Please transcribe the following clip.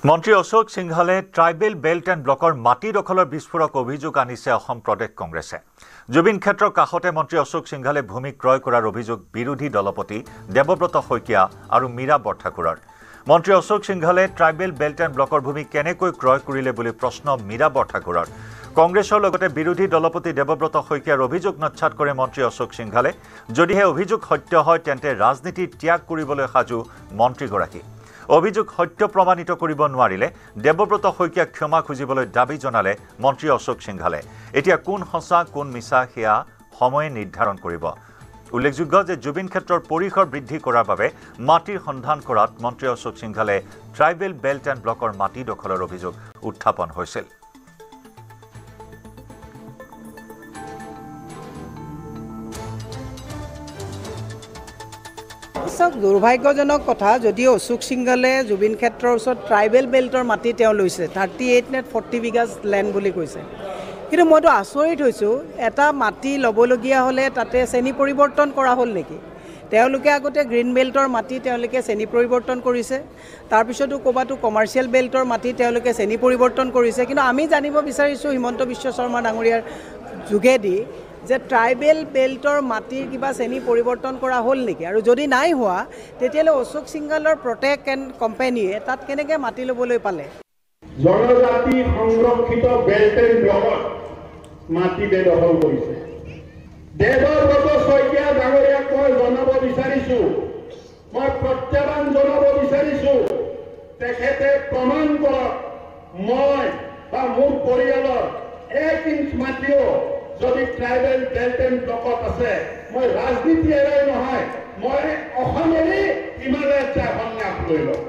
মন্ত্ৰী Ashok সিংহালে tribal belt and ব্লকৰ মাটি দখলৰ বিস্ফোৰক অভিযোগ আনিছে অসম প্ৰদেশ কংগ্ৰেছে। জুবিন ক্ষেত্ৰৰ কাষতে মন্ত্ৰী অশোক সিংহালে ভূমি ক্ৰয় কৰাৰ অভিযোগ বিৰোধী দলপতি দেৱব্ৰত শইকীয়া আৰু মীৰা বৰঠাকুৰৰ। মন্ত্ৰী অশোক সিংহালে ট্ৰাইবেল বেল্ট এণ্ড ব্লকৰ ভূমি কেনেকৈ ক্ৰয় কৰিলে বুলি প্ৰশ্ন মীৰা বৰঠাকুৰৰ। কংগ্ৰেছৰ লগতে বিৰোধী দলপতি দেৱব্ৰত শইকীয়াৰ অভিযোগ নচ্ছাত কৰে মন্ত্ৰী অশোক সিংহালে। যদিহে অভিযোগ সত্য হয় তেন্তে ৰাজনীতি ত্যাগ কৰিবলৈ সাজু মন্ত্ৰীগৰাকী। অভিযোগ সত্য প্ৰমাণিত কৰিব নোৱাৰিলে দেৱব্ৰত শইকীয়াক ক্ষমা খুজিবলৈ দাবী জনালে মন্ত্ৰী অশোক সিংহালে। এতিয়া কোন সঁচা কোন মিছা সেয়া সময়ে নিৰ্ধাৰণ কৰিব। উল্লেখযোগ্য যে জুবিন ক্ষেত্ৰৰ পৰিসৰ বৃদ্ধি কৰাৰ বাবে মাটিৰ সন্ধান কৰাত মন্ত্ৰী অশোক সিংহালে ট্ৰাইবেল বেল্ট এণ্ড ব্লকৰ মাটি দখলৰ অভিযোগ উত্থাপন হৈছিল। দুৰ্ভাগ্যজনক কথা, যদিও অশোক সিংহালে জুবিন ক্ষেত্ৰৰ ওচৰত ট্ৰাইবেল বেল্টৰ মাটি তেওঁ লৈছে, 38 নে 40 বিঘা লেণ্ড বুলি কৈছে। কিন্তু মইতো আচৰিত হৈছোঁ, এটা মাটি ল'বলগীয়া হ'লে তাতে শ্ৰেণী পৰিৱৰ্তন কৰা হ'ল নেকি? তেওঁলোকে আগতে গ্ৰীণ বেল্টৰ মাটি তেওঁলোকে শ্ৰেণী পৰিৱৰ্তন কৰিছে, তাৰপিছতো ক'ৰবাতো কমাৰ্চিয়েল বেল্টৰ মাটি তেওঁলোকে শ্ৰেণী পৰিৱৰ্তন কৰিছে। কিন্তু আমি জানিব বিচাৰিছোঁ হিমন্ত বিশ্ব শৰ্মা ডাঙৰীয়াৰ যোগেদি যে ট্ৰাইবেল বেল্টৰ মাটিৰ কিবা শ্ৰেণী পৰিৱৰ্তন কৰা হ'ল নেকি? আৰু যদি নাই হোৱা তেতিয়াহ'লে অশোক সিংহালৰ প্ৰটেক্ট এণ্ড কোম্পানীয়ে তাত কেনেকৈ মাটি ল'বলৈ পালে? জনজাতি সংৰক্ষিত বেল্ট এণ্ড ব্লকত মাটি বেদখল কৰিছে। দেৱব্ৰত শইকীয়া ডাঙৰীয়াক মই জনাব বিচাৰিছোঁ, মই প্ৰত্যাহ্বান জনাব বিচাৰিছোঁ, তেখেতে প্ৰমাণ কৰক মই বা মোৰ পৰিয়ালৰ 1 ইঞ্চ মাটিও যদি ট্ৰাইবেল বেল্ট এণ্ড ব্লকত আছে, মই ৰাজনীতি এৰাই নহয়, মই অসমেৰে হিমালয়ত যাই সন্যাস লৈ লওঁ।